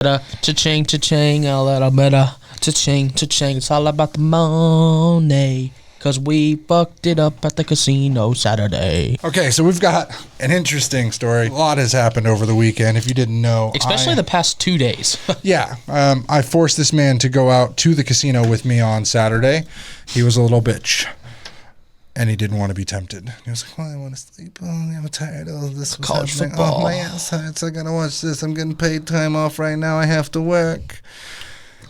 Cha-ching, cha-ching, a little bit of cha-ching, cha-ching. It's all about the money, because we fucked it up at the casino Saturday. Okay, so we've got an interesting story. A lot has happened over the weekend, if you didn't know. Especially the past 2 days. Yeah, I forced this man to go out to the casino with me on Saturday. He was a little bitch. And he didn't want to be tempted. He was like, well, I want to sleep. Oh, I'm tired of this. College football. Oh, my ass hurts. I got to watch this. I'm getting paid time off right now. I have to work.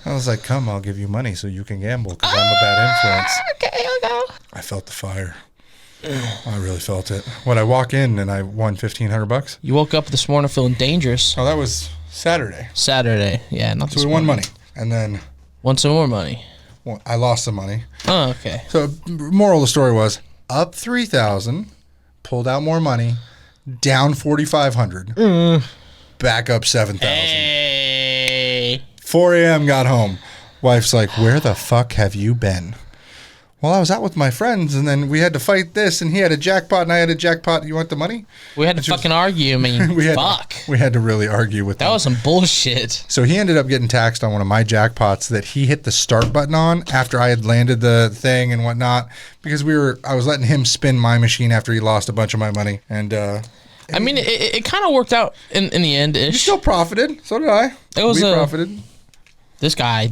I was like, come, I'll give you money so you can gamble because I'm a bad influence. Okay, I'll go. I felt the fire. I really felt it. When I walk in and I won $1,500. You woke up this morning feeling dangerous. Oh, that was Saturday. Saturday. Yeah, not this So we won money. And then... won some more money. Well, I lost some money. Oh, okay. So moral of the story was up 3,000, pulled out more money, down 4,500, back up 7,000. Hey. 4 a.m. got home. Wife's like, where the fuck have you been? Well, I was out with my friends, and then we had to fight this, and he had a jackpot, and I had a jackpot. You want the money? We had to fucking argue. I mean, fuck. We had to really argue with that was some bullshit. So he ended up getting taxed on one of my jackpots that he hit the start button on after I had landed the thing and whatnot, because I was letting him spin my machine after he lost a bunch of my money. And I mean, it kind of worked out in the end-ish. You still profited. So did I. We profited. This guy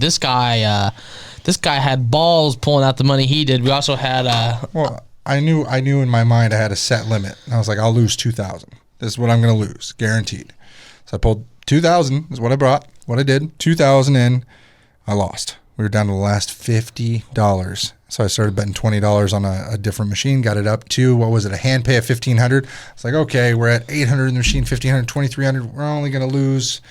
had balls pulling out the money he did. We also had well, I knew in my mind I had a set limit. And I was like, I'll lose 2,000. This is what I'm going to lose, guaranteed. So I pulled 2,000 is what I brought. What I did, 2,000 in, I lost. We were down to the last $50. So I started betting $20 on a different machine, got it up to, what was it, a hand pay of $1,500. It's like, okay, we're at $800 in the machine, $1,500, $2,300. We're only going to lose.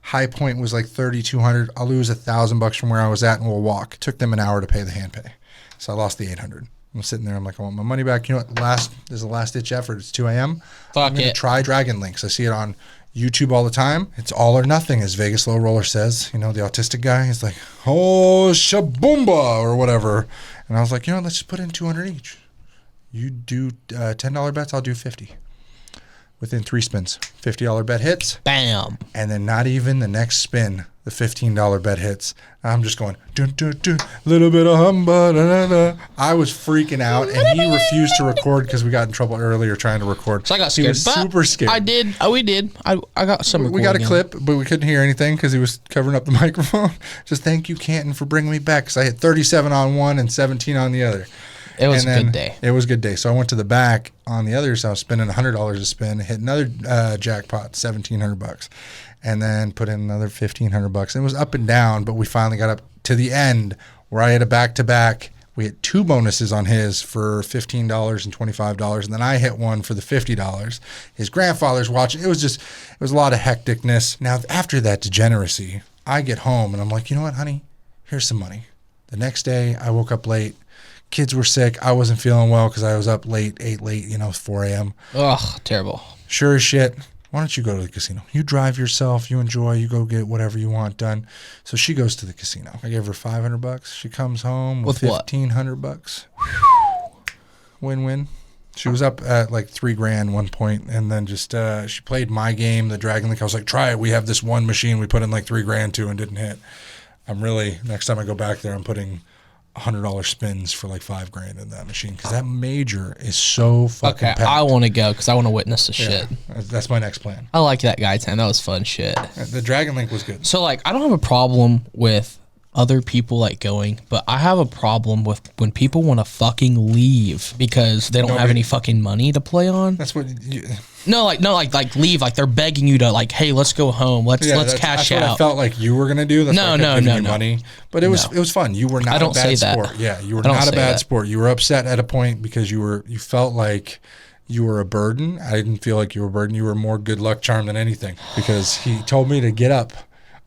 High point was like $3,200. I'll lose $1,000 from where I was at, and we'll walk. Took them an hour to pay the hand pay, so I lost the $800. I'm sitting there. I'm like, I want my money back. You know what? This is a last ditch effort. It's 2 a.m. I'm gonna try Dragon Links. I see it on YouTube all the time. It's all or nothing, as Vegas Low Roller says. You know, the autistic guy. He's like, oh, shaboomba, or whatever. And I was like, you know, let's just put in 200 each. You do $10 bets. I'll do 50. Within 3 spins, $50 bet hits. Bam. And then not even the next spin, the $15 bet hits. I'm just going, dun, dun, dun, little bit of humba, da, da, da. I was freaking out, and he refused to record because we got in trouble earlier trying to record. So I got scared. He was super scared. I did. Oh, we did. I got some. We got a clip, but we couldn't hear anything because he was covering up the microphone. Just thank you, Canton, for bringing me back, because I hit 37 on one and 17 on the other. It was a good day. It was a good day. So I went to the back on the other, so I was spending $100 a spin, hit another jackpot, $1,700, and then put in another $1,500. It was up and down, but we finally got up to the end where I had a back-to-back. We hit 2 bonuses on his for $15 and $25, and then I hit one for the $50. His grandfather's watching. It was a lot of hecticness. Now, after that degeneracy, I get home, and I'm like, you know what, honey? Here's some money. The next day, I woke up late. Kids were sick. I wasn't feeling well because I was up late, ate late, 4 a.m. Ugh, terrible. Sure as shit. Why don't you go to the casino? You drive yourself. You enjoy. You go get whatever you want done. So she goes to the casino. I gave her $500. She comes home with $1,500. Win-win. She was up at like $3,000 one point, and then just she played my game, the Dragon Link. I was like, try it. We have this one machine we put in like $3,000 to and didn't hit. Next time I go back there, I'm putting $100 spins for like $5,000 in that machine, because that major is so fucking packed. I want to go because I want to witness the shit. That's my next plan. I like that guy, That was fun shit. The Dragon Link was good. So like, I don't have a problem with other people like going, but I have a problem with when people want to fucking leave because they don't have any fucking money to play on. That's what like leave, like they're begging you to like, hey, let's go home, let's cash out. That's what I felt like you were gonna do. That's no, money. But it was fun. You were not a bad sport. Yeah, you were not a bad sport. You were upset at a point because you felt like you were a burden. I didn't feel like you were a burden. You were more good luck charm than anything, because he told me to get up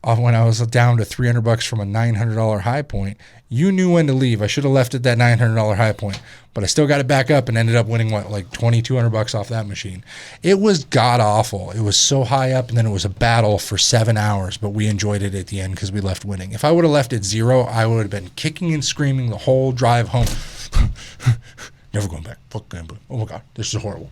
when I was down to $300 from a $900 high point. You knew when to leave. I should have left at that $900 high point, but I still got it back up and ended up winning like $2,200 off that machine. It was god awful. It was so high up, and then it was a battle for 7 hours, but we enjoyed it at the end because we left winning. If I would have left at 0, I would have been kicking and screaming the whole drive home. Never going back. Fuck gambling. Oh my God, this is horrible.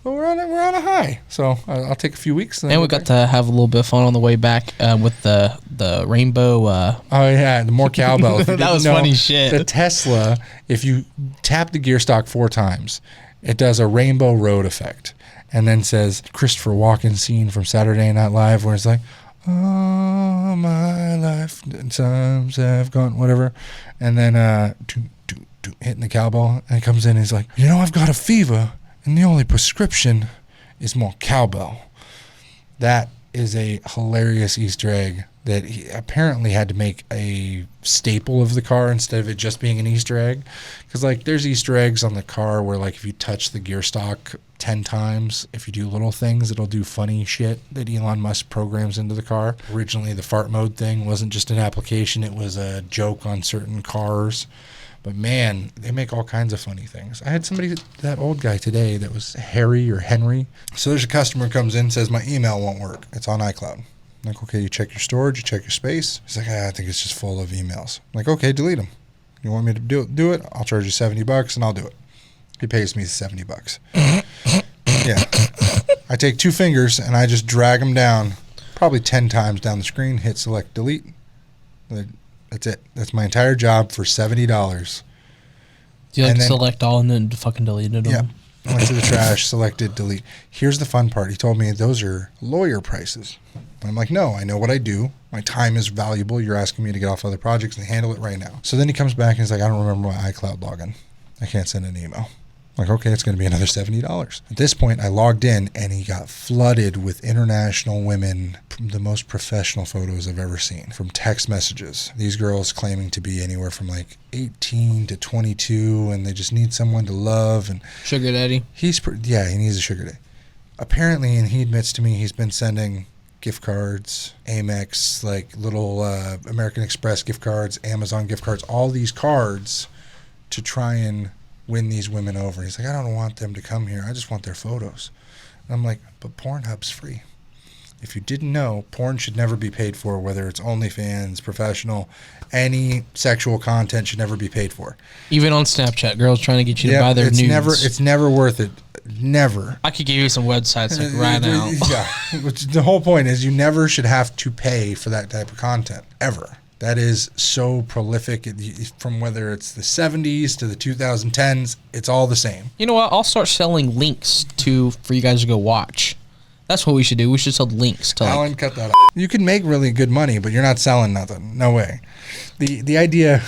But we're on a high. So I'll take a few weeks. And we got to have a little bit of fun on the way back with the rainbow. Oh yeah, the more cowbell. That was funny shit. The Tesla, if you tap the gear stock 4 times, it does a rainbow road effect, and then says Christopher Walken scene from Saturday Night Live, where it's like, "All my life, times have gone," whatever, and then hitting the cowbell, and he comes in and he's like, I've got a fever, and the only prescription is more cowbell. That is a hilarious Easter egg that he apparently had to make a staple of the car instead of it just being an Easter egg. Because, like, there's Easter eggs on the car where, like, if you touch the gear stock 10 times, if you do little things, it'll do funny shit that Elon Musk programs into the car. Originally, the fart mode thing wasn't just an application. It was a joke on certain cars. But, man, they make all kinds of funny things. I had somebody, that old guy today, that was Harry or Henry. So there's a customer who comes in and says, my email won't work. It's on iCloud. I'm like, okay, you check your storage, you check your space. He's like, I think it's just full of emails. I'm like, okay, delete them. You want me to do it? I'll charge you $70 and I'll do it. He pays me $70. Yeah. I take 2 fingers and I just drag them down probably 10 times down the screen, hit select delete. That's it. That's my entire job for $70. Do you select all and then fucking delete it? Yeah. Went to the trash, selected delete. Here's the fun part. He told me those are lawyer prices. And I'm like, no, I know what I do. My time is valuable. You're asking me to get off other projects and handle it right now. So then he comes back and he's like, I don't remember my iCloud login. I can't send an email. I'm like, okay, it's going to be another $70. At this point, I logged in and he got flooded with international women, the most professional photos I've ever seen, from text messages. These girls claiming to be anywhere from like 18 to 22, and they just need someone to love. And sugar daddy. He needs a sugar daddy. Apparently, and he admits to me, he's been sending gift cards, Amex, like little American Express gift cards, Amazon gift cards, all these cards to try and win these women over. He's like, I don't want them to come here. I just want their photos. And I'm like, but Pornhub's free. If you didn't know, porn should never be paid for, whether it's OnlyFans, professional, any sexual content should never be paid for. Even on Snapchat, girls trying to get you to buy their nudes. It's never worth it. Never. I could give you some websites like right now. Yeah. Which the whole point is you never should have to pay for that type of content, ever. That is so prolific. From whether it's the 70s to the 2010s, it's all the same. You know what? I'll start selling links for you guys to go watch. That's what we should do. We should sell links to Alan, cut that off. You can make really good money, but you're not selling nothing. No way. The idea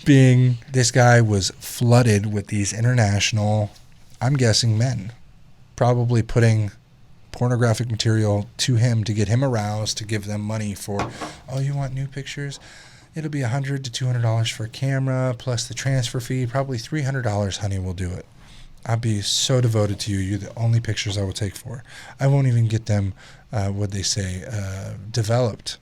being this guy was flooded with these international, I'm guessing men, probably putting pornographic material to him to get him aroused, to give them money for, oh, you want new pictures? It'll be $100 to $200 for a camera, plus the transfer fee, probably $300, honey, we'll do it. I'll be so devoted to you. You're the only pictures I will take for. I won't even get them, developed.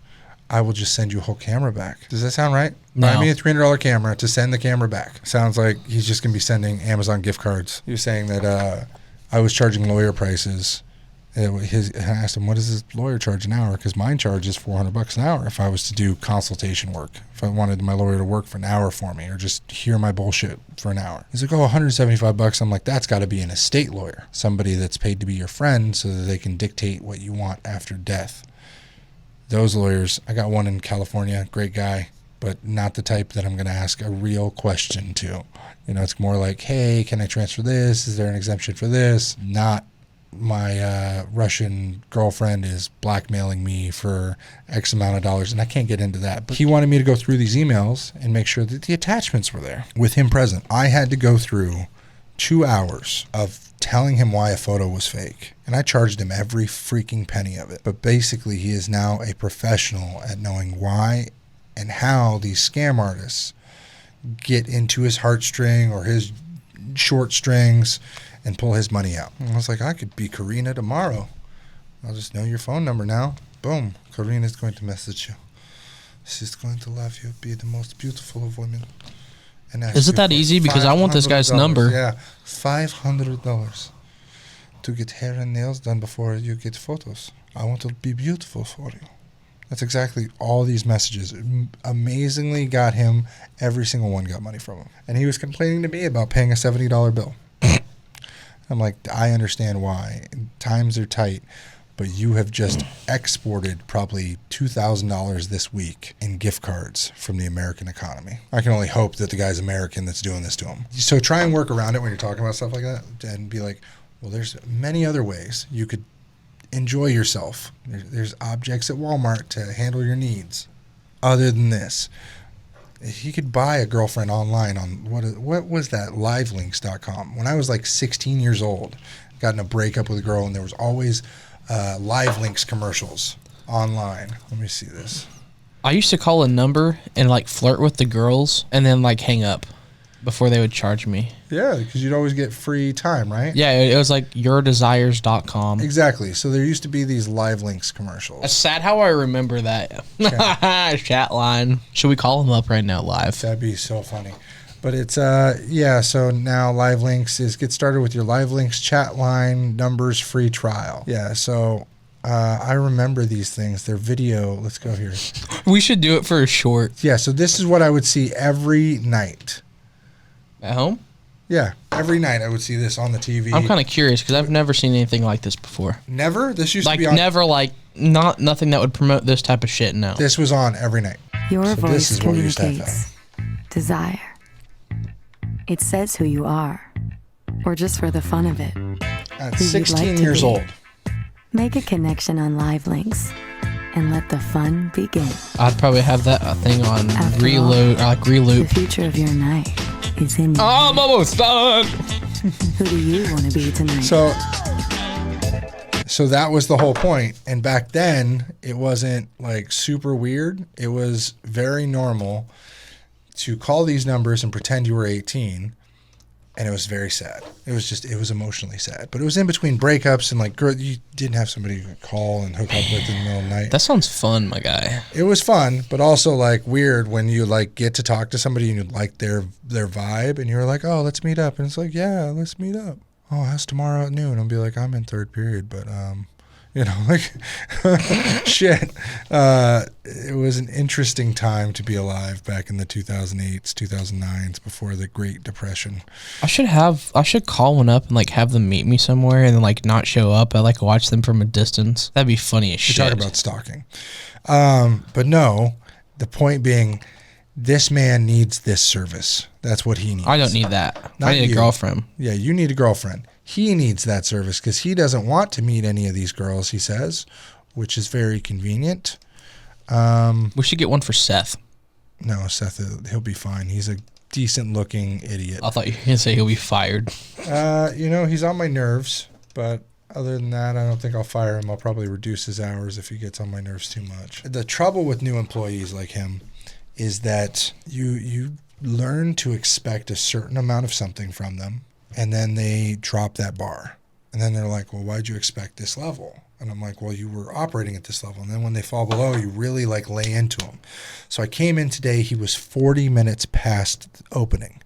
I will just send you a whole camera back. Does that sound right? No. Buy me a $300 camera to send the camera back. Sounds like he's just going to be sending Amazon gift cards. He was saying that I was charging lawyer prices. I asked him, what does this lawyer charge an hour? Because mine charges $400 an hour if I was to do consultation work. If I wanted my lawyer to work for an hour for me or just hear my bullshit for an hour. He's like, oh, $175. I'm like, that's got to be an estate lawyer. Somebody that's paid to be your friend so that they can dictate what you want after death. Those lawyers, I got one in California, great guy, but not the type that I'm going to ask a real question to. You know, it's more like, hey, can I transfer this? Is there an exemption for this? Not my Russian girlfriend is blackmailing me for X amount of dollars, and I can't get into that. But he wanted me to go through these emails and make sure that the attachments were there with him present. I had to go through 2 hours of telling him why a photo was fake, and I charged him every freaking penny of it. But basically, he is now a professional at knowing why and how these scam artists get into his heartstring or his short strings and pull his money out. And I was like, I could be Karina tomorrow. I'll just know your phone number now. Boom. Karina's going to message you. She's going to love you, be the most beautiful of women. And is it that easy? Because I want this guy's number. Yeah, $500 to get hair and nails done before you get photos. I want to be beautiful for you. That's exactly all these messages. Amazingly got him, every single one got money from him. And he was complaining to me about paying a $70 bill. I'm like, I understand why. Times are tight, but you have just exported probably $2,000 this week in gift cards from the American economy. I can only hope that the guy's American that's doing this to him. So try and work around it when you're talking about stuff like that and be like, well, there's many other ways you could enjoy yourself. There's objects at Walmart to handle your needs other than this. He could buy a girlfriend online on what was that, livelinks.com. When I was like 16 years old, got in a breakup with a girl, and there was always live links commercials online. Let me see this. I used to call a number and like flirt with the girls and then like hang up before they would charge me. Yeah, because you'd always get free time, right? Yeah, it was like yourdesires.com. Exactly. So there used to be these live links commercials. That's sad how I remember that. Chat line. Should we call them up right now live? That'd be so funny. But it's, so now Live Links is get started with your Live Links chat line numbers free trial. Yeah, so I remember these things. They're video. Let's go here. We should do it for a short. Yeah, so this is what I would see every night. At home? Yeah, every night I would see this on the TV. I'm kind of curious because I've never seen anything like this before. Never? This used like to be on. Never, like, nothing that would promote this type of shit, no. This was on every night. Your So voice this is what we used to have communicates desire. It says who you are, or just for the fun of it. At Who you'd 16 like to years be. old. Make a connection on Live Links and let the fun begin. I'd probably have that thing on After reload, like The reloop. future of your night is in you. I'm almost done. Who do you want to be tonight? So that was the whole point. And back then, it wasn't like super weird. It was very normal to call these numbers and pretend you were 18. And it was very sad. It was emotionally sad. But it was in between breakups and like, girl, you didn't have somebody you could call and hook up with in the middle of the night. That sounds fun, my guy. It was fun, but also like weird when you like get to talk to somebody and you like their vibe and you're like, oh, let's meet up. And it's like, yeah, let's meet up. Oh, how's tomorrow at noon? I'll be like, I'm in third period, but like shit. It was an interesting time to be alive back in the 2008s, 2009s, before the Great Depression. I should call one up and like have them meet me somewhere and then like not show up. I like watch them from a distance. That'd be funny as shit. You talk about stalking. But no, the point being, this man needs this service. That's what he needs. I don't need that. Not I need you. a girlfriend. Yeah, you need a girlfriend. He needs that service because he doesn't want to meet any of these girls, he says, which is very convenient. We should get one for Seth. No, Seth, he'll be fine. He's a decent-looking idiot. I thought you were going to say he'll be fired. He's on my nerves, but other than that, I don't think I'll fire him. I'll probably reduce his hours if he gets on my nerves too much. The trouble with new employees like him is that you learn to expect a certain amount of something from them, and then they drop that bar. And then they're like, well, why'd you expect this level? And I'm like, well, you were operating at this level. And then when they fall below, you really like lay into them. So I came in today, he was 40 minutes past opening,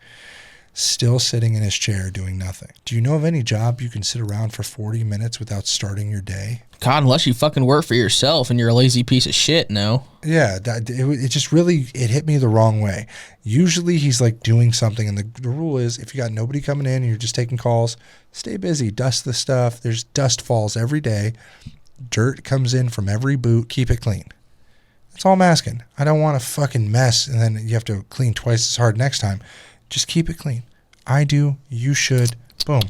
still sitting in his chair doing nothing. Do you know of any job you can sit around for 40 minutes without starting your day? God, unless you fucking work for yourself and you're a lazy piece of shit, no. Yeah, it just really, it hit me the wrong way. Usually he's like doing something, and the rule is if you got nobody coming in and you're just taking calls, stay busy, dust the stuff. There's dust falls every day. Dirt comes in from every boot. Keep it clean. That's all I'm asking. I don't want a fucking mess and then you have to clean twice as hard next time. Just keep it clean. I do. You should. Boom.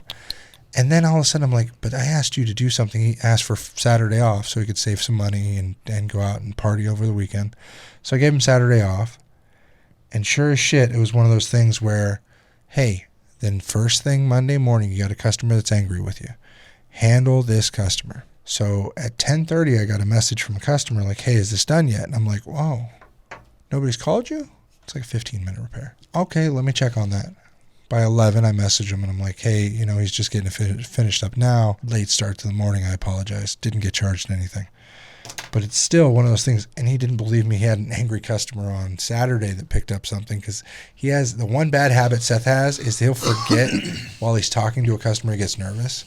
And then all of a sudden I'm like, but I asked you to do something. He asked for Saturday off so he could save some money and go out and party over the weekend. So I gave him Saturday off. And sure as shit, it was one of those things where, hey, then first thing Monday morning, you got a customer that's angry with you. Handle this customer. So at 10:30, I got a message from a customer like, hey, is this done yet? And I'm like, whoa, nobody's called you? It's like a 15-minute repair. Okay, let me check on that. By 11, I message him and I'm like, hey, he's just getting finished up now. Late start to the morning. I apologize. Didn't get charged anything. But it's still one of those things. And he didn't believe me. He had an angry customer on Saturday that picked up something because he has the one bad habit Seth has is he'll forget while he's talking to a customer, he gets nervous.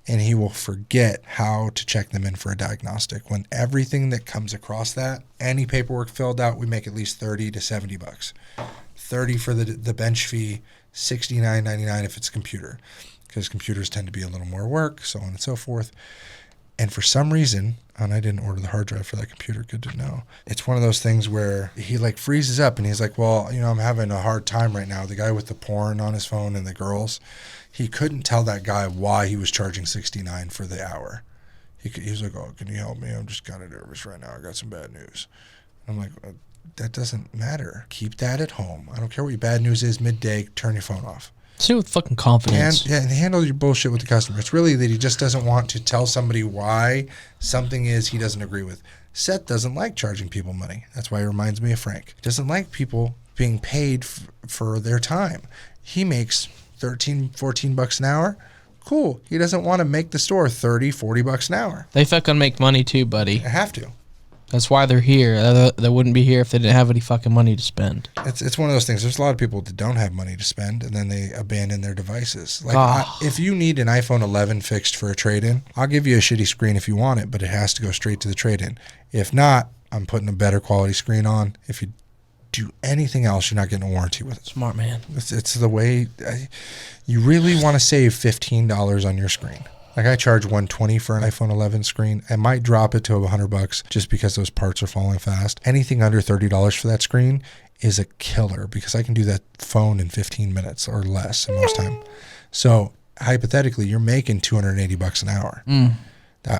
And he will forget how to check them in for a diagnostic. When everything that comes across that, any paperwork filled out, we make at least $30 to $70. $30 for the bench fee, $69.99 if it's a computer. because computers tend to be a little more work, so on and so forth. And for some reason, and I didn't order the hard drive for that computer, good to know. It's one of those things where he like freezes up and he's like, well, I'm having a hard time right now. The guy with the porn on his phone and the girls, he couldn't tell that guy why he was charging $69 for the hour. He was like, oh, can you help me? I'm just kind of nervous right now. I got some bad news. I'm like, that doesn't matter. Keep that at home. I don't care what your bad news is midday, turn your phone off. Say with fucking confidence. And handle your bullshit with the customer. It's really that he just doesn't want to tell somebody why something is he doesn't agree with. Seth doesn't like charging people money. That's why he reminds me of Frank. He doesn't like people being paid for their time. He makes $13-14 an hour. Cool. He doesn't want to make the store $30-40 an hour. They fucking make money too, buddy. I have to. That's why they're here. They wouldn't be here if they didn't have any fucking money to spend. It's one of those things. There's a lot of people that don't have money to spend, and then they abandon their devices. If you need an iPhone 11 fixed for a trade-in, I'll give you a shitty screen if you want it, but it has to go straight to the trade-in. If not, I'm putting a better quality screen on. If you do anything else, you're not getting a warranty with it. Smart man. It's the way you really want to save $15 on your screen. Like I charge $120 for an iPhone 11 screen. I might drop it to $100 just because those parts are falling fast. Anything under $30 for that screen is a killer because I can do that phone in 15 minutes or less in most time. So hypothetically, you're making $280 an hour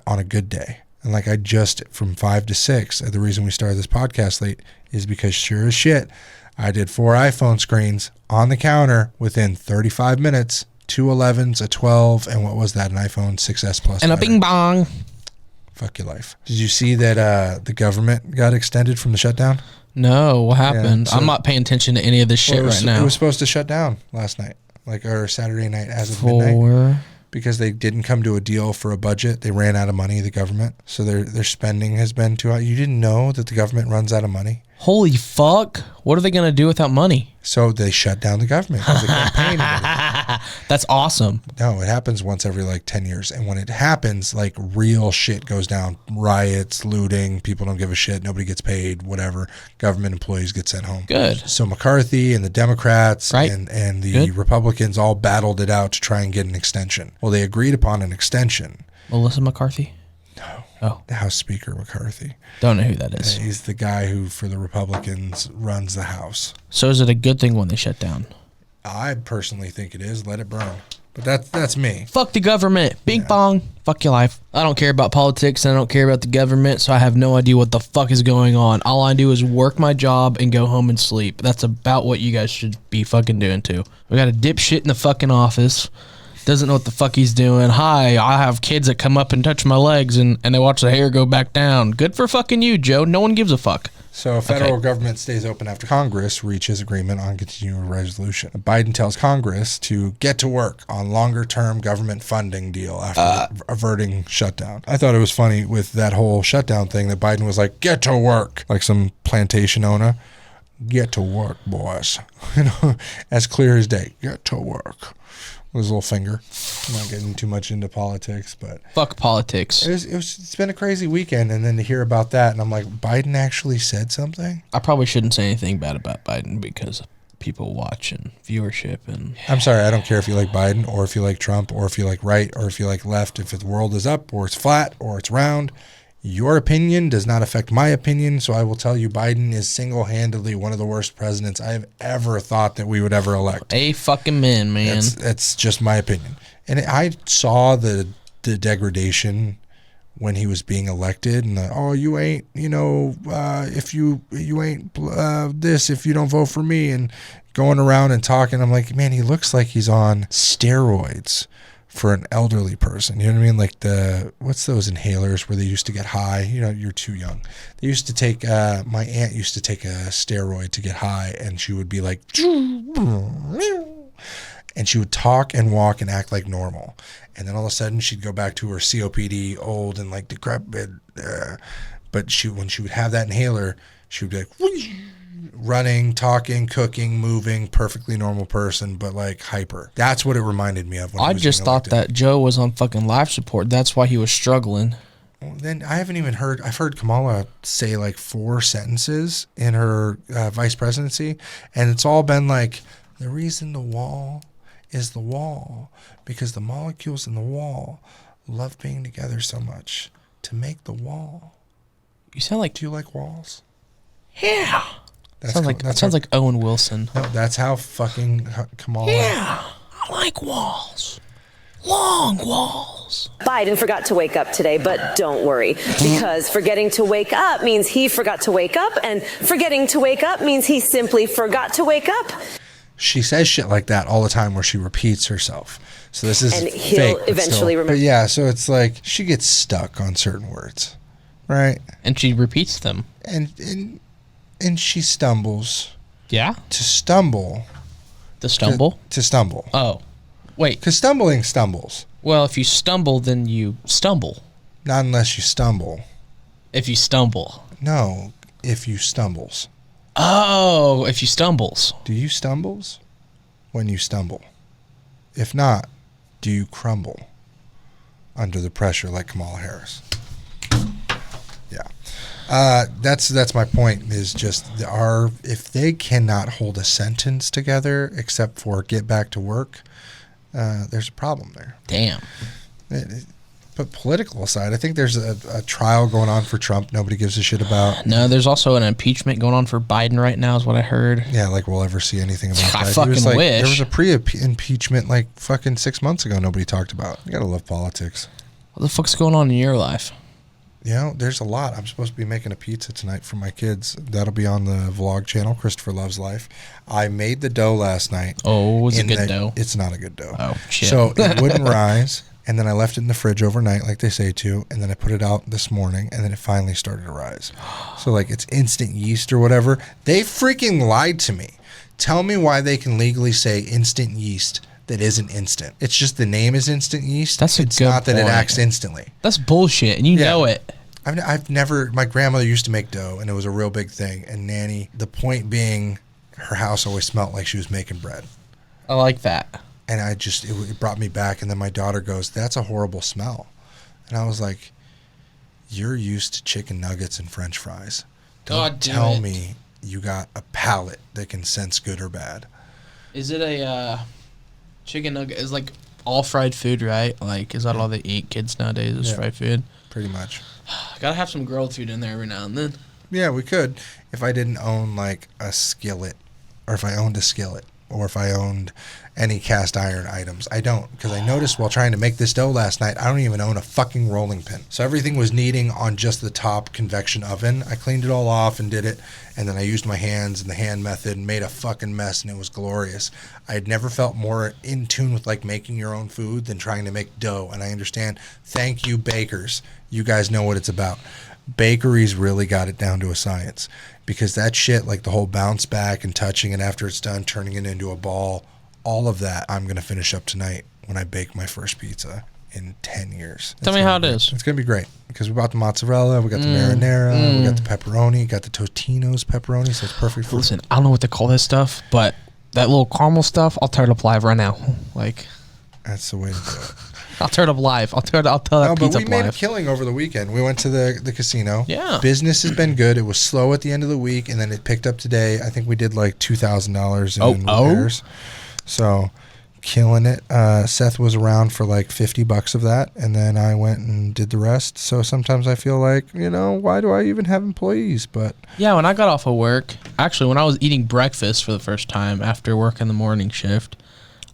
on a good day. And like I just from 5 to 6, the reason we started this podcast late is because sure as shit, I did 4 iPhone screens on the counter within 35 minutes. 2 11s, a 12, and what was that? An iPhone 6S Plus. And a bing bong. Fuck your life. Did you see that the government got extended from the shutdown? No, what happened? Yeah, so I'm not paying attention to any of this shit right now. It was supposed to shut down last night, or Saturday night as of midnight. Because they didn't come to a deal for a budget. They ran out of money, the government. So their spending has been too high. You didn't know that the government runs out of money? Holy fuck. What are they going to do without money? So they shut down the government because they can't pay anybody. That's awesome. No, it happens once every 10 years. And when it happens, real shit goes down. Riots, looting, people don't give a shit. Nobody gets paid, whatever. Government employees get sent home. Good. So McCarthy and the Democrats right. and the Republicans all battled it out to try and get an extension. Well, they agreed upon an extension. Melissa McCarthy? No. Oh. The House Speaker McCarthy. Don't know who that is. He's the guy who, for the Republicans, runs the House. So is it a good thing when they shut down? I personally think it is. Let it burn. But that's me. Fuck the government. Bing bong. Fuck your life. I don't care about politics and I don't care about the government, so I have no idea what the fuck is going on. All I do is work my job and go home and sleep. That's about what you guys should be fucking doing too. We got a dipshit in the fucking office. Doesn't know what the fuck he's doing. Hi, I have kids that come up and touch my legs and they watch the hair go back down. Good for fucking you, Joe. No one gives a fuck. So federal government stays open after Congress reaches agreement on continuing resolution. Biden tells Congress to get to work on longer-term government funding deal after averting shutdown. I thought it was funny with that whole shutdown thing that Biden was like, get to work, like some plantation owner. Get to work, boys. As clear as day. Get to work. With his little finger. I'm not getting too much into politics, but fuck politics. It's been a crazy weekend, and then to hear about that, and I'm like, Biden actually said something? I probably shouldn't say anything bad about Biden because people watch and viewership and... I'm sorry, I don't care if you like Biden, or if you like Trump, or if you like right, or if you like left. If the world is up, or it's flat, or it's round, your opinion does not affect my opinion, so I will tell you Biden is single-handedly one of the worst presidents I have ever thought that we would ever elect. A fucking man. That's just my opinion. And I saw the degradation when he was being elected, and you ain't, if you ain't this, if you don't vote for me, and going around and talking. I'm like, man, he looks like he's on steroids for an elderly person. You know what I mean? Like what's those inhalers where they used to get high? You're too young. They used to take, my aunt used to take a steroid to get high, and she would be like, and she would talk and walk and act like normal. And then all of a sudden she'd go back to her COPD, old and decrepit. But when she would have that inhaler, she would be like, running, talking, cooking, moving, perfectly normal person, but hyper. That's what it reminded me of. When I just thought that Joe was on fucking life support. That's why he was struggling. Well, then I haven't even heard. I've heard Kamala say 4 sentences in her vice presidency, and it's all been the reason the wall is the wall, because the molecules in the wall love being together so much to make the wall. You sound like... Do you like walls? Yeah. Sounds like Owen Wilson. No, that's how fucking Kamala... Yeah, I like walls. Long walls. Biden forgot to wake up today, but don't worry, because forgetting to wake up means he forgot to wake up, and forgetting to wake up means he simply forgot to wake up. She says shit like that all the time where she repeats herself. So this is and he'll fake, eventually remember. But yeah, so it's like she gets stuck on certain words, right? And she repeats them. And she stumbles. Yeah? To stumble. To stumble? To stumble. Oh. Wait. Because stumbling stumbles. Well, if you stumble, then you stumble. Not unless you stumble. If you stumble. No, if you stumbles. Oh, if you stumbles. Do you stumbles? When you stumble. If not, do you crumble under the pressure like Kamala Harris? Yeah. That's my point, is just if they cannot hold a sentence together except for get back to work, there's a problem there. Damn. But political aside, I think there's a trial going on for Trump nobody gives a shit about. No, there's also an impeachment going on for Biden right now is what I heard. Yeah, like we'll ever see anything about that. I fucking wish. There was a pre-impeachment like fucking 6 months ago nobody talked about. You gotta love politics. What the fuck's going on in your life? You know, there's a lot. I'm supposed to be making a pizza tonight for my kids. That'll be on the vlog channel, Christopher Loves Life. I made the dough last night. Oh, was it good dough? It's not a good dough. Oh, shit. So it wouldn't rise, and then I left it in the fridge overnight like they say to, and then I put it out this morning, and then it finally started to rise. So like it's instant yeast or whatever. They freaking lied to me. Tell me why they can legally say instant yeast that isn't instant. It's just the name is instant yeast. It's not that it acts instantly. That's bullshit, and you know it. I've never, my grandmother used to make dough, and it was a real big thing. And Nanny, the point being, her house always smelled like she was making bread. I like that. And it brought me back. And then my daughter goes, that's a horrible smell. And I was like, you're used to chicken nuggets and French fries. Don't tell me you got a palate that can sense good or bad. Is it a chicken nugget? Is like all fried food, right? Like, is that all they eat, kids nowadays, is fried food? Pretty much. Gotta have some grilled food in there every now and then. Yeah, we could. If I didn't own like a skillet, or if I owned a skillet, or if I owned any cast iron items. I don't, because I noticed while trying to make this dough last night, I don't even own a fucking rolling pin. So everything was kneading on just the top convection oven. I cleaned it all off and did it, and then I used my hands and the hand method and made a fucking mess, and it was glorious. I had never felt more in tune with like making your own food than trying to make dough, and I understand. Thank you, bakers. You guys know what it's about. Bakeries really got it down to a science, because that shit, like the whole bounce back and touching it after it's done, turning it into a ball, all of that I'm going to finish up tonight when I bake my first pizza in 10 years. Tell me how it is. It's going to be great, because we bought the mozzarella, we got the marinara, we got the pepperoni, got the Totino's pepperoni, so it's perfect for... Listen, I don't know what to call this stuff, but that little caramel stuff, I'll tear it up live right now. Like... That's the way to do it. I'll turn it up live. I'll tell that pizza up live. But we made a killing over the weekend. We went to the casino. Yeah. Business has been good. It was slow at the end of the week, and then it picked up today. I think we did like $2,000 in repairs. So, killing it. Seth was around for like $50 of that, and then I went and did the rest. So sometimes I feel like, why do I even have employees? But yeah, when I got off of work, actually when I was eating breakfast for the first time after working the morning shift,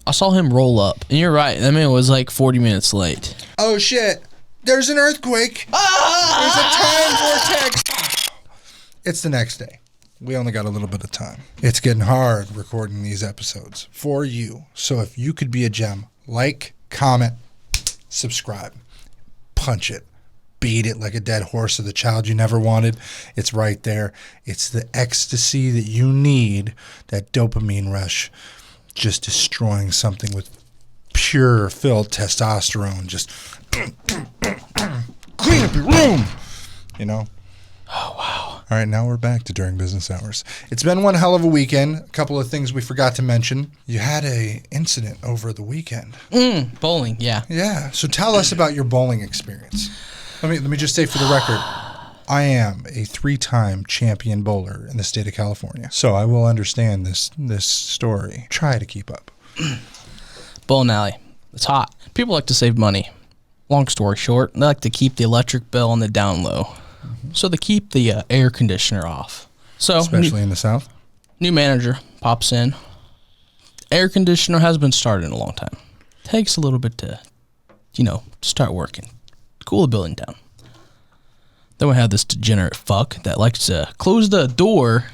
I saw him roll up. And you're right. I mean, it was like 40 minutes late. Oh, shit. There's an earthquake. There's a time vortex. It's the next day. We only got a little bit of time. It's getting hard recording these episodes for you. So if you could be a gem, like, comment, subscribe, punch it, beat it like a dead horse or the child you never wanted. It's right there. It's the ecstasy that you need, that dopamine rush. Just destroying something with pure filled testosterone. Just clean up your room. Oh, wow. All right, now we're back to During Business Hours. It's been one hell of a weekend. A couple of things we forgot to mention. You had a incident over the weekend. Bowling, yeah. Yeah. So tell us about your bowling experience. Let me just say for the record, I am a 3-time champion bowler in the state of California, so I will understand this story. Try to keep up. Bowling alley. It's hot. People like to save money. Long story short, they like to keep the electric bill on the down low. So they keep the air conditioner off. So Especially in the South. New manager pops in. Air conditioner has been started in a long time. Takes a little bit to, start working. Cool the building down. Then we have this degenerate fuck that likes to close the door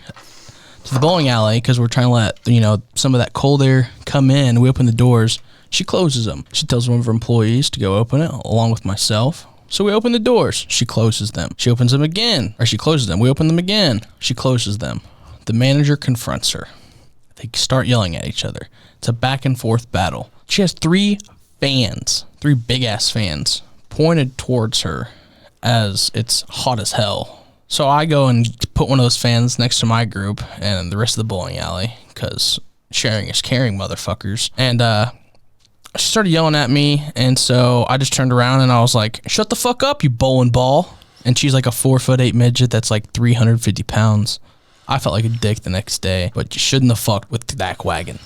to the bowling alley because we're trying to let, some of that cold air come in. We open the doors. She closes them. She tells one of her employees to go open it along with myself. So we open the doors. She closes them. She opens them again. Or she closes them. We open them again. She closes them. The manager confronts her. They start yelling at each other. It's a back and forth battle. She has 3 fans, 3 big ass fans pointed towards her as it's hot as hell. So I go and put one of those fans next to my group and the rest of the bowling alley because sharing is caring, motherfuckers. And she started yelling at me, and so I just turned around and I was like, shut the fuck up, you bowling ball. And she's like a 4'8" midget that's like 350 pounds. I felt like a dick the next day, but you shouldn't have fucked with that wagon.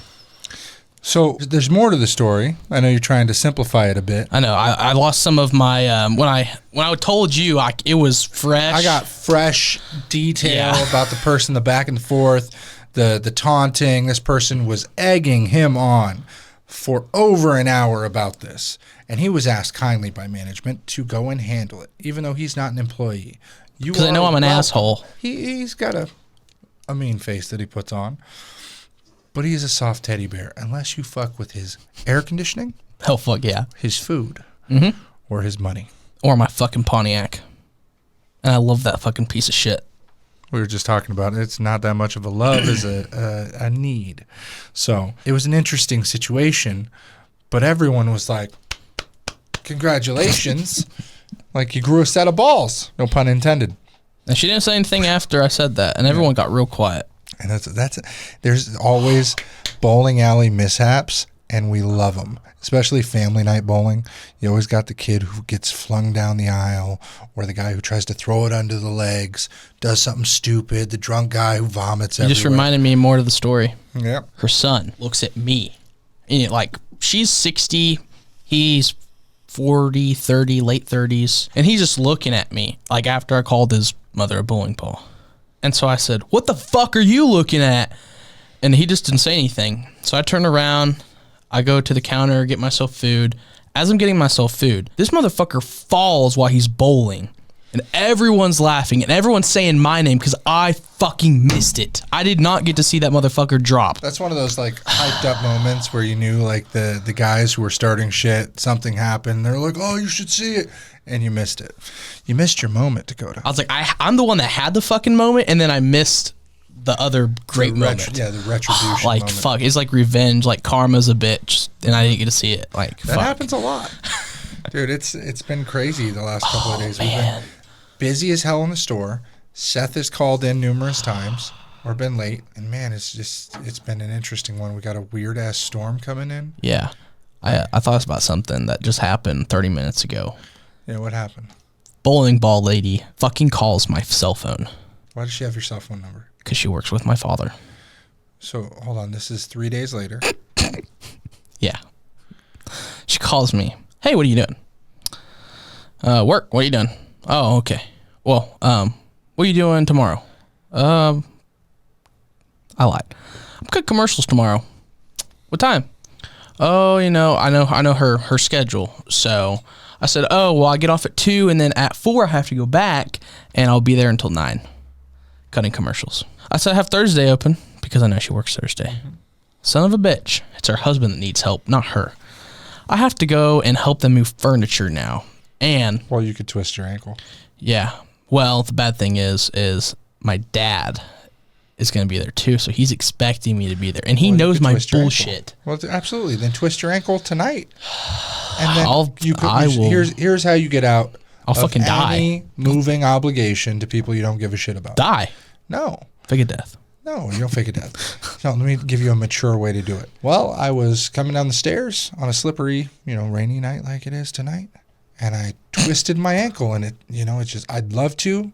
So there's more to the story. I know you're trying to simplify it a bit. I know. I lost some of my when I told you it was fresh. I got fresh detail about the person, the back and forth, the taunting. This person was egging him on for over an hour about this, and he was asked kindly by management to go and handle it, even though he's not an employee. Because I know I'm an asshole. He's got a mean face that he puts on. But he's a soft teddy bear unless you fuck with his air conditioning. Hell fuck yeah. His food. Or his money. Or my fucking Pontiac. And I love that fucking piece of shit. We were just talking about it. It's not that much of a love as a need. So it was an interesting situation, but everyone was like, congratulations. Like you grew a set of balls. No pun intended. And she didn't say anything after I said that, and everyone got real quiet. And there's always bowling alley mishaps, and we love them, especially family night bowling. You always got the kid who gets flung down the aisle, or the guy who tries to throw it under the legs, does something stupid, the drunk guy who vomits everywhere. You just reminded me more of the story. Yep. Her son looks at me, and she's 60, he's 40, 30, late 30s, and he's just looking at me, after I called his mother a bowling ball. And so I said, what the fuck are you looking at? And he just didn't say anything. So I turn around, I go to the counter, get myself food. As I'm getting myself food, this motherfucker falls while he's bowling. And everyone's laughing, and everyone's saying my name because I fucking missed it. I did not get to see that motherfucker drop. That's one of those hyped up moments where you knew the guys who were starting shit, something happened. They're like, oh, you should see it. And you missed it. You missed your moment, Dakota. I was like, I'm the one that had the fucking moment, and then I missed the other great moment. The retribution moment. Fuck, it's like revenge, karma's a bitch, and I didn't get to see it. That happens a lot. Dude, it's been crazy the last couple of days. We've been busy as hell in the store. Seth has called in numerous times or been late, and man, it's been an interesting one. We got a weird ass storm coming in. Yeah. I thought about something that just happened 30 minutes ago. Yeah, what happened? Bowling ball lady fucking calls my cell phone. Why does she have your cell phone number? Because she works with my father. So, hold on. This is 3 days later. Yeah. She calls me. Hey, what are you doing? Work. What are you doing? Oh, okay. Well, what are you doing tomorrow? I lied. I'm cutting commercials tomorrow. What time? Oh, I know her schedule. So I said, oh, well, I get off at 2, and then at 4 I have to go back, and I'll be there until 9, cutting commercials. I said I have Thursday open because I know she works Thursday. Son of a bitch. It's her husband that needs help, not her. I have to go and help them move furniture now. And well, you could twist your ankle. Yeah. Well, the bad thing is my dad is going to be there too, so he's expecting me to be there, and he knows my bullshit. Well, absolutely. Then twist your ankle tonight, and then here's how you get out. I'll fucking die. Any moving obligation to people you don't give a shit about. Die. No. Fake a death. No, you don't fake a death. No, let me give you a mature way to do it. Well, I was coming down the stairs on a slippery, rainy night like it is tonight, and I twisted my ankle, and it's just, I'd love to,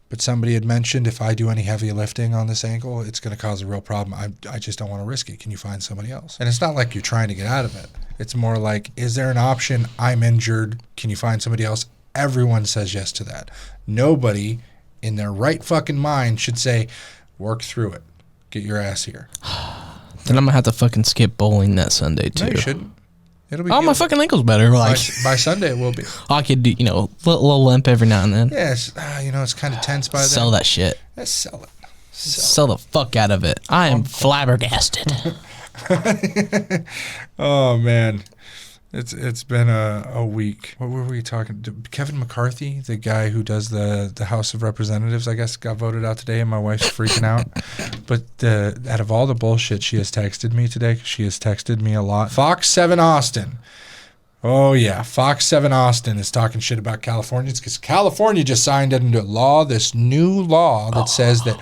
But somebody had mentioned if I do any heavy lifting on this ankle, it's going to cause a real problem. I just don't want to risk it. Can you find somebody else? And it's not like you're trying to get out of it. It's more like, is there an option? I'm injured. Can you find somebody else? Everyone says yes to that. Nobody in their right fucking mind should say, work through it. Get your ass here. Then I'm going to have to fucking skip bowling that Sunday, too. No, you shouldn't. It'll be my fucking ankle's better. Like by Sunday, it will be. I could do, little limp every now and then. Yeah, it's kind of tense by then. Sell that shit. Let's sell it. Sell the fuck out of it. I am flabbergasted. Oh, man. It's been a week. What were we talking? Kevin McCarthy, the guy who does the House of Representatives, I guess, got voted out today, and my wife's freaking out. But out of all the bullshit she has texted me today, 'cause she has texted me a lot, Fox 7 Austin. Oh, yeah. Fox 7 Austin is talking shit about Californians because California just signed into law this new law that says that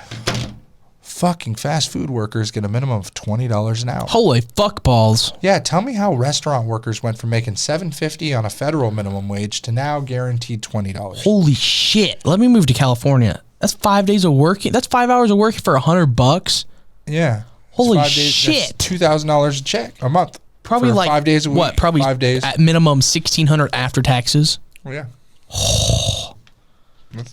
fucking fast food workers get a minimum of $20 an hour. Holy fuck balls. Yeah, tell me how restaurant workers went from making $7.50 on a federal minimum wage to now guaranteed $20. Holy shit. Let me move to California. That's 5 days of working. That's 5 hours of working for $100. Yeah. Holy 5 days, shit. that's $2,000 a check a month. Probably for like 5 days a week. What? Probably 5 days. At minimum $1,600 after taxes. Oh, yeah.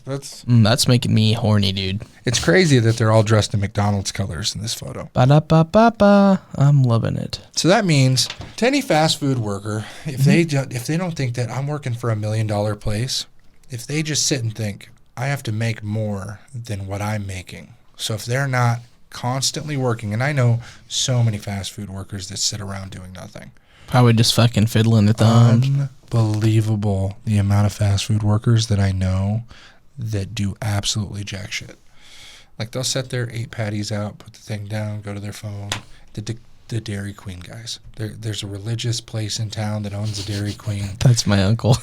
That's making me horny, dude. It's crazy that they're all dressed in McDonald's colors in this photo. Ba-da-ba-ba-ba. I'm loving it. So that means to any fast food worker, if they don't think that I'm working for $1 million place, if they just sit and think I have to make more than what I'm making. So if they're not constantly working, and I know so many fast food workers that sit around doing nothing. Probably just fucking fiddling their thumbs. Unbelievable the amount of fast food workers that I know that do absolutely jack shit. Like they'll set their 8 patties out, put the thing down, go to their phone. The Dairy Queen guys. There's a religious place in town that owns a Dairy Queen. That's my uncle.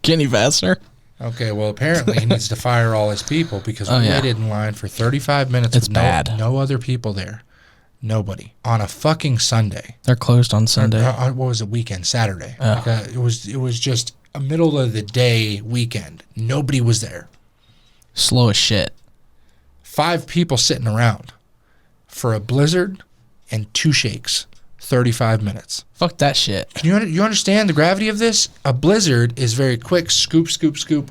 Kenny Vassner. Okay, well apparently he needs to fire all his people because we waited in line for 35 minutes with no other people there. Nobody. On a fucking Sunday. They're closed on Sunday. What was it? Weekend, Saturday. Oh. Like it was just a middle of the day weekend. Nobody was there. Slow as shit. 5 people sitting around for a blizzard and 2 shakes. 35 minutes. Fuck that shit. You understand the gravity of this? A blizzard is very quick. Scoop, scoop, scoop.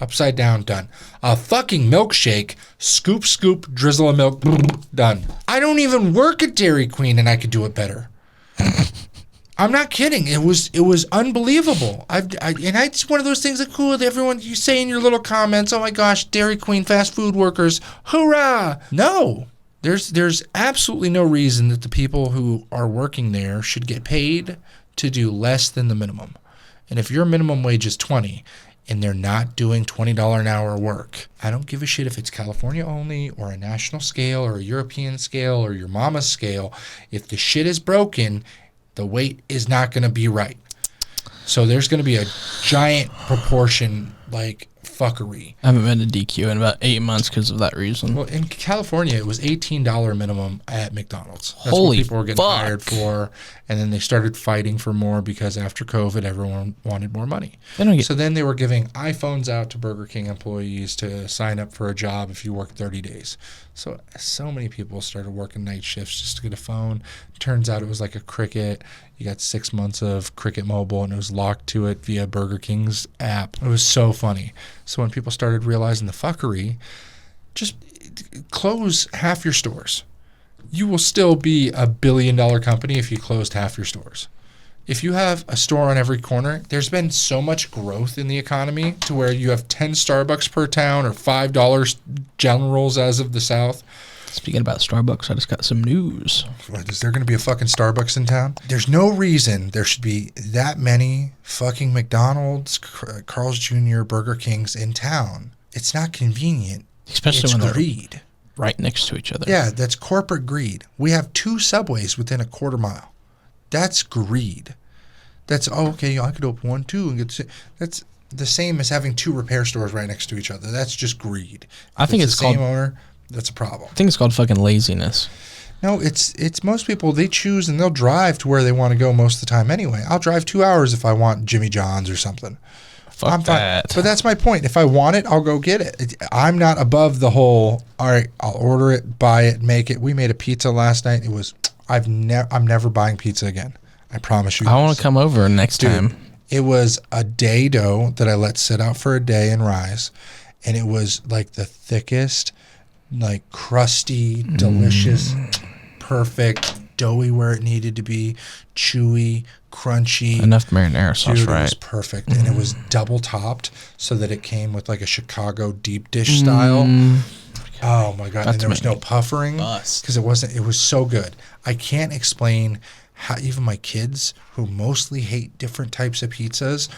Upside down, done. A fucking milkshake, scoop, scoop, drizzle of milk, done. I don't even work at Dairy Queen and I could do it better. I'm not kidding. It was unbelievable. And it's one of those things that cool that everyone, you say in your little comments, oh my gosh, Dairy Queen, fast food workers, hoorah. No. There's absolutely no reason that the people who are working there should get paid to do less than the minimum. And if your minimum wage is $20 and they're not doing $20 an hour work, I don't give a shit if it's California only or a national scale or a European scale or your mama's scale. If the shit is broken, the weight is not going to be right. So there's going to be a giant proportion like fuckery. I haven't been to DQ in about 8 months because of that reason. Well, in California, it was $18 minimum at McDonald's. That's Holy what people were getting fuck. hired for. And then they started fighting for more because after COVID, everyone wanted more money. So then they were giving iPhones out to Burger King employees to sign up for a job if you work 30 days. So many people started working night shifts just to get a phone. Turns out it was like a Cricket. You got 6 months of Cricket Mobile, and it was locked to it via Burger King's app. It was so funny. So when people started realizing the fuckery, just close half your stores. You will still be $1 billion company if you closed half your stores. If you have a store on every corner, there's been so much growth in the economy to where you have 10 Starbucks per town or $5 Generals as of the South. Speaking about Starbucks, I just got some news. What, is there going to be a fucking Starbucks in town? There's no reason there should be that many fucking McDonald's, Carl's Jr., Burger Kings in town. It's not convenient. Especially when greed. They're right next to each other. Yeah, that's corporate greed. We have 2 Subways within a quarter mile. That's greed. That's, I could open 1 too. That's the same as having 2 repair stores right next to each other. That's just greed. I think it's the called, same owner. That's a problem. I think it's called fucking laziness. No, it's most people, they choose and they'll drive to where they want to go most of the time anyway. I'll drive 2 hours if I want Jimmy John's or something. Fuck I'm fine. that. But that's my point. If I want it, I'll go get it. I'm not above the whole, all right, I'll order it, buy it, make it. We made a pizza last night. It was, I'm never buying pizza again. I promise you. I want to come over next time. It was a day dough that I let sit out for a day and rise. And it was like the thickest, like crusty, delicious, perfect, doughy where it needed to be, chewy, crunchy. Enough marinara sauce, Dude, right? It was perfect. And it was double topped so that it came with like a Chicago deep dish style. Oh my God. And there was no puffering because it was so good. I can't explain how even my kids, who mostly hate different types of pizzas,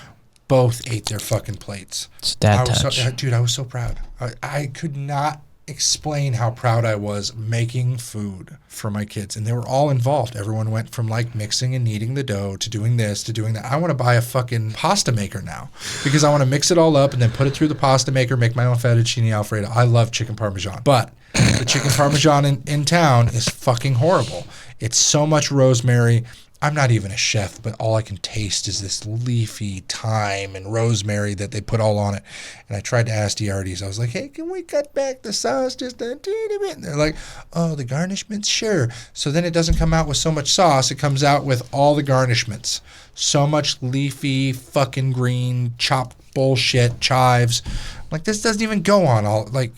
both ate their fucking plates. It's dad touch. Dude, I was so proud. I could not explain how proud I was making food for my kids. And they were all involved. Everyone went from like mixing and kneading the dough to doing this to doing that. I want to buy a fucking pasta maker now because I want to mix it all up and then put it through the pasta maker, make my own fettuccine alfredo. I love chicken parmesan. But the chicken parmesan in town is fucking horrible. It's so much rosemary. I'm not even a chef, but all I can taste is this leafy thyme and rosemary that they put all on it. And I tried to ask Diartes. I was like, hey, can we cut back the sauce just a teeny bit? And they're like, oh, the garnishments? Sure. So then it doesn't come out with so much sauce. It comes out with all the garnishments. So much leafy, fucking green, chopped bullshit, chives. I'm like, this doesn't even go on all, like,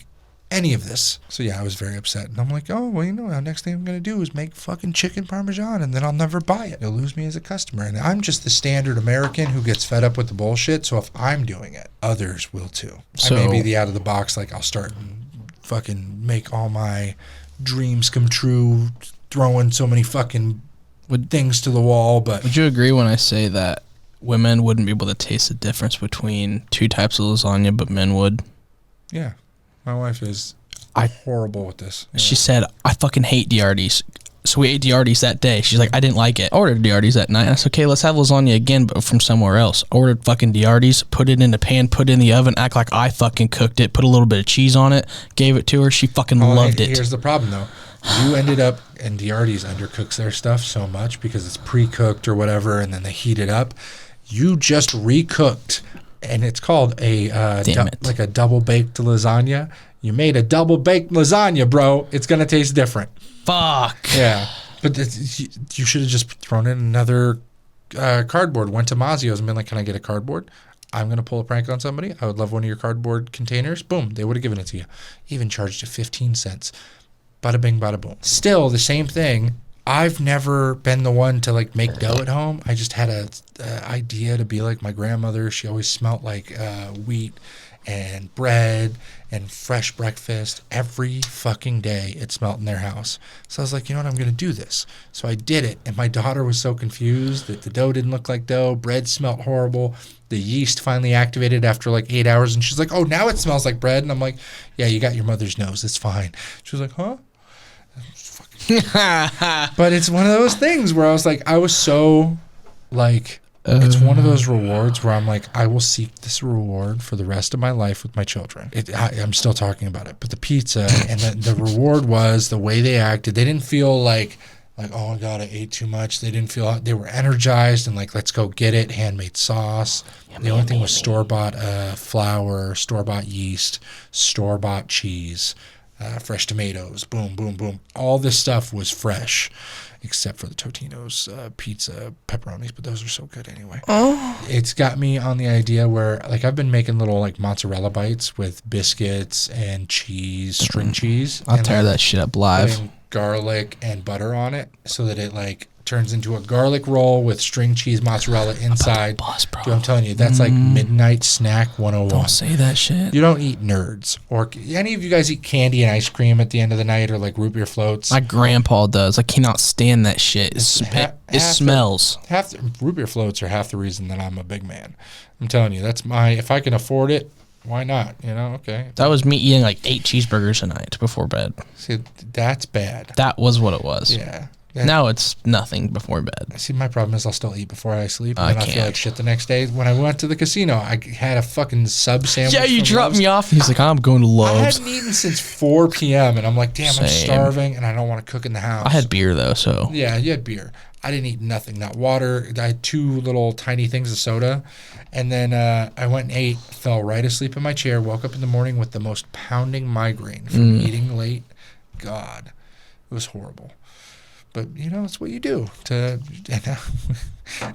any of this. So yeah, I was very upset. And I'm like, oh, well, the next thing I'm going to do is make fucking chicken parmesan and then I'll never buy it. You'll lose me as a customer. And I'm just the standard American who gets fed up with the bullshit. So if I'm doing it, others will too. So, I may be the out of the box, like I'll start and fucking make all my dreams come true, throwing so many fucking things to the wall. But would you agree when I say that women wouldn't be able to taste the difference between two types of lasagna, but men would? Yeah. My wife is horrible with this. Yeah. She said, I fucking hate Diartes. So we ate Diartes that day. She's like, I didn't like it. I ordered Diartes that night. I said, okay, let's have lasagna again, but from somewhere else. I ordered fucking Diartes, put it in the pan, put it in the oven, act like I fucking cooked it, put a little bit of cheese on it, gave it to her. She fucking loved it. Here's the problem, though. You ended up, and Diartes undercooks their stuff so much because it's pre-cooked or whatever, and then they heat it up. You just recooked. And it's called like a double-baked lasagna. You made a double-baked lasagna, bro. It's going to taste different. Fuck. Yeah. But you should have just thrown in another cardboard. Went to Mazio's and been like, can I get a cardboard? I'm going to pull a prank on somebody. I would love one of your cardboard containers. Boom. They would have given it to you. Even charged you 15 cents. Bada bing, bada boom. Still the same thing. I've never been the one to like make dough at home. I just had a idea to be like my grandmother. She always smelled like wheat and bread and fresh breakfast every fucking day. It smelled in their house. So I was like, you know what? I'm going to do this. So I did it. And my daughter was so confused that the dough didn't look like dough. Bread smelled horrible. The yeast finally activated after like 8 hours. And she's like, oh, now it smells like bread. And I'm like, yeah, you got your mother's nose. It's fine. She was like, huh? But it's one of those things where I was like, I was so like, it's one of those rewards where I'm like, I will seek this reward for the rest of my life with my children. I'm still talking about it. But the pizza and the reward was the way they acted. They didn't feel like, oh my God, I ate too much. They didn't feel, they were energized and like, let's go get it. Handmade sauce. The only thing was store-bought flour, store-bought yeast, store-bought cheese. Fresh tomatoes, boom, boom, boom. All this stuff was fresh, except for the Totino's pizza pepperonis, but those are so good anyway. Oh. It's got me on the idea where, like, I've been making little, like, mozzarella bites with biscuits and cheese, string cheese. I'll tear that shit up live. Putting garlic and butter on it so that it, like, turns into a garlic roll with string cheese mozzarella inside. Boss, bro. Dude, I'm telling you, that's like midnight snack 101. Don't say that shit. You don't eat nerds. Or any of you guys eat candy and ice cream at the end of the night or like root beer floats? My grandpa does. I cannot stand that shit. It smells. Root beer floats are half the reason that I'm a big man. I'm telling you, that's if I can afford it, why not? Okay. That was me eating like 8 cheeseburgers a night before bed. See, that's bad. That was what it was. Yeah. Now it's nothing before bed. See, my problem is I'll still eat before I sleep, I and then I feel like shit the next day. When I went to the casino, I had a fucking sub sandwich. Yeah, you from dropped Love's. me off. He's like, I'm going to I Love's. hadn't eaten since 4 p.m., and I'm like, damn, I'm Same. starving, and I don't want to cook in the house. I had beer, though, so. Yeah, you had beer. I didn't eat nothing, not water. I had 2 little tiny things of soda. And then I went and ate, fell right asleep in my chair, woke up in the morning with the most pounding migraine from eating late. God, it was horrible. But, it's what you do.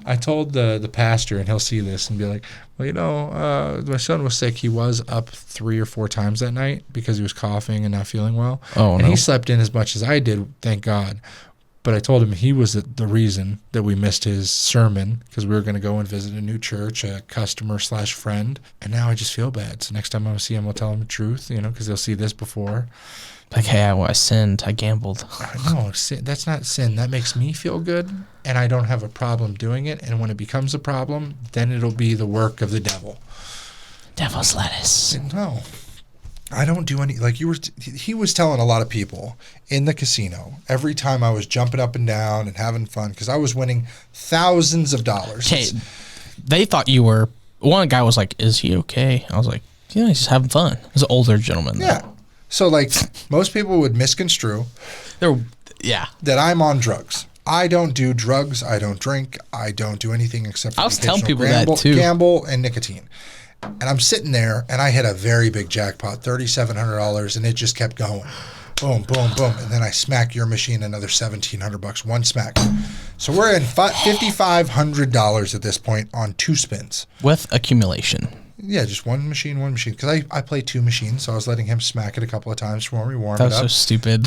I told the pastor, and he'll see this and be like, well, my son was sick. He was up 3 or 4 times that night because he was coughing and not feeling well. Oh, and no. he slept in as much as I did, thank God. But I told him he was the reason that we missed his sermon because we were going to go and visit a new church, a customer/friend. And now I just feel bad. So next time I see him, I'll tell him the truth, because they'll see this before. Like, hey, I sinned. I gambled. No, that's not sin. That makes me feel good, and I don't have a problem doing it. And when it becomes a problem, then it'll be the work of the devil. Devil's lettuce. No, I don't do any. Like he was telling a lot of people in the casino every time I was jumping up and down and having fun because I was winning thousands of dollars. Okay, they thought you were. One guy was like, "Is he okay?" I was like, "Yeah, he's just having fun." It was an older gentleman. Though. Yeah. So, most people would misconstrue that I'm on drugs. I don't do drugs. I don't drink. I don't do anything except for I was telling people that, too. Gamble and nicotine. And I'm sitting there, and I hit a very big jackpot, $3,700, and it just kept going. Boom, boom, boom. And then I smack your machine another $1,700, one smack. So we're in $5,500 at this point on 2 spins. With accumulation. Yeah, just one machine. Because I play 2 machines, so I was letting him smack it a couple of times for me, warm That it was up. so stupid.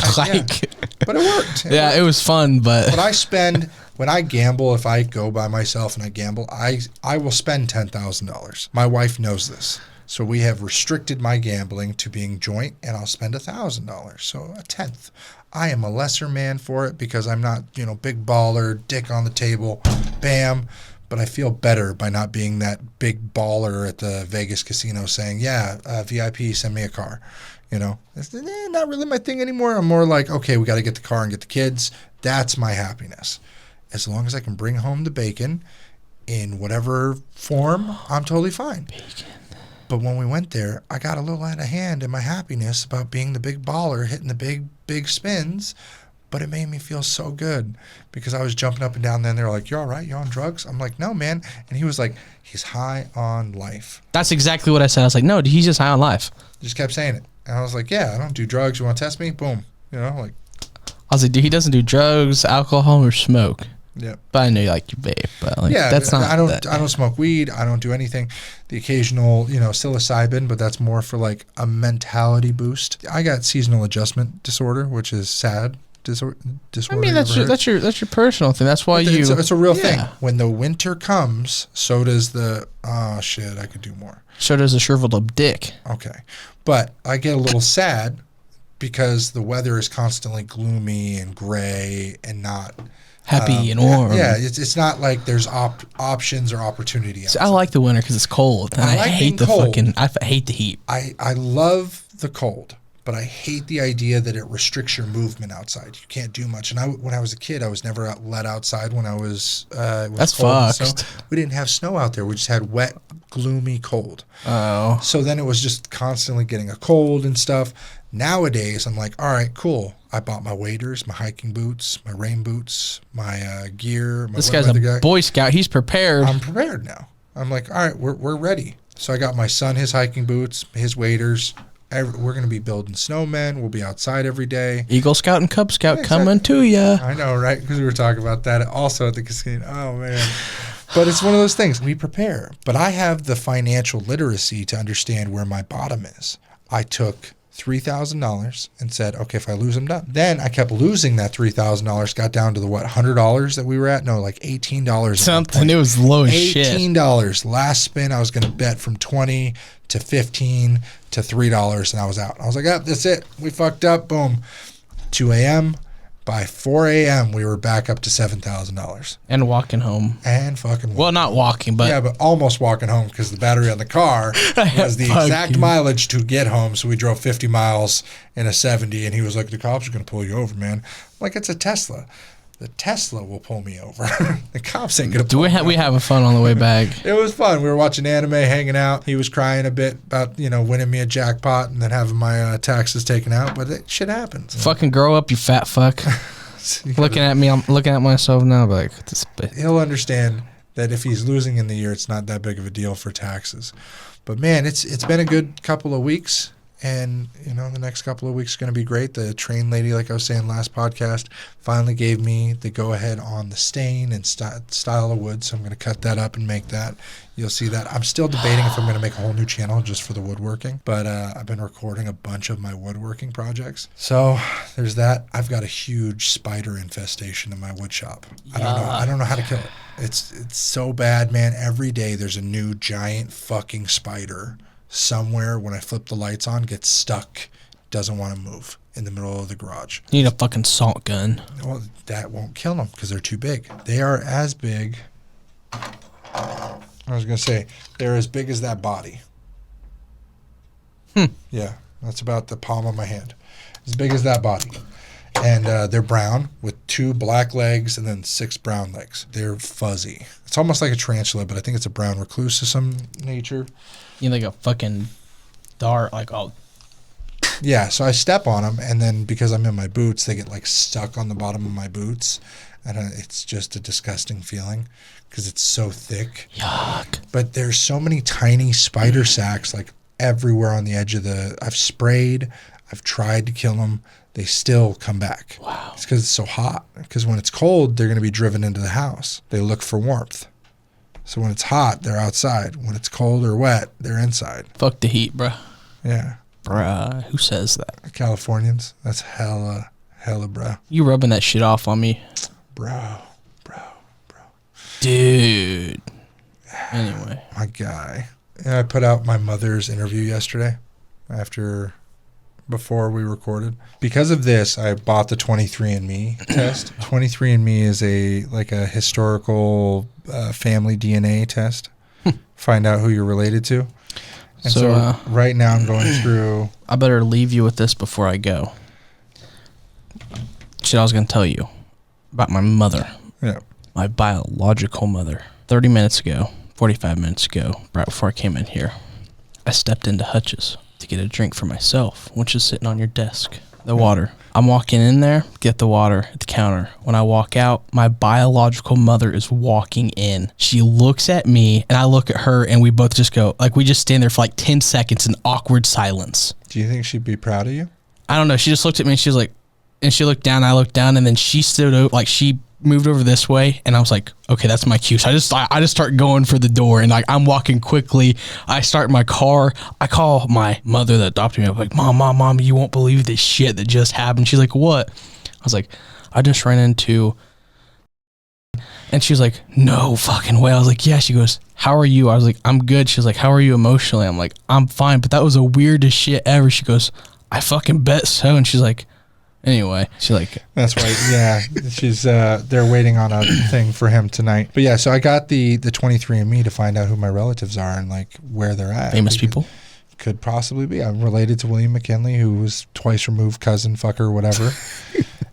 But it worked. It was fun, but. But I spend, when I gamble, if I go by myself and I gamble, I will spend $10,000. My wife knows this. So we have restricted my gambling to being joint, and I'll spend $1,000. So a tenth. I am a lesser man for it because I'm not, big baller, dick on the table, bam. But I feel better by not being that big baller at the Vegas casino saying, VIP, send me a car. It's not really my thing anymore. I'm more like, okay, we got to get the car and get the kids. That's my happiness. As long as I can bring home the bacon in whatever form, I'm totally fine. Bacon. But when we went there, I got a little out of hand in my happiness about being the big baller, hitting the big spins. But it made me feel so good because I was jumping up and down there and they were like, "You all right? You on drugs?" I'm like, "No, man." And he was like, "He's high on life." That's exactly what I said. I was like, no, he's just high on life. Just kept saying it. And I was like, "Yeah, I don't do drugs. You want to test me?" Boom. I was like, dude, he doesn't do drugs, alcohol, or smoke. Yeah. But I know you like your vape. But that's not. I don't smoke weed. I don't do anything. The occasional, psilocybin, but that's more for like a mentality boost. I got seasonal adjustment disorder, which is sad. Disorder. I mean, that's your personal thing. That's why it's a real thing. When the winter comes, so does the shit. I could do more. So does a shriveled up dick. Okay, but I get a little sad because the weather is constantly gloomy and gray and not happy and warm. Yeah, it's not like there's options or opportunity. So I like the winter because it's cold, and I hate the cold. I hate the heat. I love the cold. But I hate the idea that it restricts your movement outside. You can't do much. And when I was a kid, I was never let outside when I was That's cold. fucked. So we didn't have snow out there. We just had wet, gloomy cold. Oh. So then it was just constantly getting a cold and stuff. Nowadays, I'm like, all right, cool. I bought my waders, my hiking boots, my rain boots, my gear. This guy's a Boy Scout. He's prepared. I'm prepared now. I'm like, all right, we're ready. So I got my son his hiking boots, his waders. We're going to be building snowmen. We'll be outside every day. Eagle Scout and Cub Scout coming to ya. I know, right? Because we were talking about that also at the casino. Oh, man. But it's one of those things. We prepare. But I have the financial literacy to understand where my bottom is. I took $3,000 and said, okay, if I lose, I'm done. Then I kept losing that $3,000, got down to the, $100 that we were at? No, like $18. Something. It was low as shit. $18. Last spin, I was going to bet from 20 to 15 to $3, and I was out. I was like, that's it. We fucked up. Boom. 2 a.m. By 4 a.m., we were back up to $7,000. And walking home. And fucking walking. Well, not walking, but... Yeah, but almost walking home because the battery on the car was the exact mileage to get home. So we drove 50 miles in a 70, and he was like, the cops are going to pull you over, man. I'm like, it's a Tesla. The Tesla will pull me over. The cops ain't gonna. We having fun on the way back? It was fun. We were watching anime, hanging out. He was crying a bit about winning me a jackpot and then having my taxes taken out. But shit happens. Fucking grow up, you fat fuck. Looking at me, I'm looking at myself now. Like he'll understand that if he's losing in the year, it's not that big of a deal for taxes. But man, it's been a good couple of weeks. And, the next couple of weeks is going to be great. The train lady, like I was saying last podcast, finally gave me the go-ahead on the stain and style of wood. So I'm going to cut that up and make that. You'll see that. I'm still debating if I'm going to make a whole new channel just for the woodworking. But I've been recording a bunch of my woodworking projects. So there's that. I've got a huge spider infestation in my wood shop. I don't know how to kill it. It's so bad, man. Every day there's a new giant fucking spider somewhere when I flip the lights on, gets stuck, doesn't want to move in the middle of the garage. You need a fucking salt gun. Well, that won't kill them because they're too big. They are as big. I was going to say, they're as big as that body. Yeah, that's about the palm of my hand. As big as that body. And they're brown with 2 black legs and then 6 brown legs. They're fuzzy. It's almost like a tarantula, but I think it's a brown recluse of some nature. You like a fucking dart, like all. Yeah, so I step on them, and then because I'm in my boots, they get like stuck on the bottom of my boots, and it's just a disgusting feeling because it's so thick. Yuck. But there's so many tiny spider sacs like everywhere on the edge of I've sprayed, I've tried to kill them. They still come back. Wow. It's because it's so hot. Because when it's cold, they're going to be driven into the house. They look for warmth. So when it's hot, they're outside. When it's cold or wet, they're inside. Fuck the heat, bruh. Yeah. Bruh, who says that? Californians. That's hella, bro. You rubbing that shit off on me. Bro. Dude. Anyway. My guy. Yeah, I put out my mother's interview yesterday before we recorded. Because of this, I bought the 23andMe test. 23andMe is a historical family DNA test. Find out who you're related to. And so right now I'm going through. I better leave you with this before I go. Shit, I was going to tell you about my mother. Yeah. My biological mother. 30 minutes ago, 45 minutes ago, right before I came in here, I stepped into Hutch's to get a drink for myself, which is sitting on your desk. The water. I'm walking in there, get the water at the counter. When I walk out, my biological mother is walking in. She looks at me, and I look at her, and we both just go, like, we just stand there for like 10 seconds in awkward silence. Do you think she'd be proud of you? I don't know. She just looked at me, and she was like, and she looked down, I looked down, and then she stood over, like, she moved over this way, and I was like, okay, that's my cue. So I just start going for the door, and like I'm walking quickly. I start my car. I call my mother that adopted me. I'm like, mom, you won't believe this shit that just happened. She's like, what? I was like, I just ran into, and she was like, no fucking way. I was like, yeah. She goes, how are you? I was like, I'm good. She's like, how are you emotionally? I'm like, I'm fine, but that was the weirdest shit ever. She goes, I fucking bet so. And she's like, anyway, she's like, that's right. Yeah, she's they're waiting on a thing for him tonight. But yeah, so I got the 23andMe to find out who my relatives are and like where they're at. Famous people? Could possibly be. I'm related to William McKinley, who was twice removed cousin, fucker, whatever.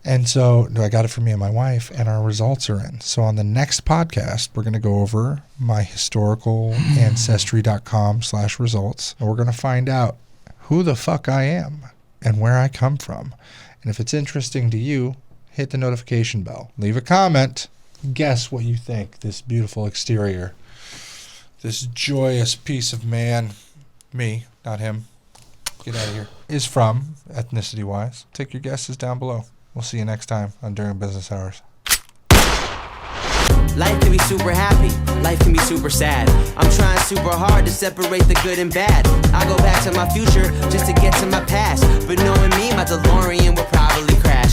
And so I got it for me and my wife, and our results are in. So on the next podcast, we're going to go over my historical ancestry.com/results, and we're going to find out who the fuck I am and where I come from. And if it's interesting to you, hit the notification bell. Leave a comment. Guess what you think this beautiful exterior, this joyous piece of man, me, not him, get out of here, is from, ethnicity-wise. Take your guesses down below. We'll see you next time on During Business Hours. Life can be super happy, life can be super sad. I'm trying super hard to separate the good and bad. I go back to my future just to get to my past, but knowing me, my DeLorean will probably crash.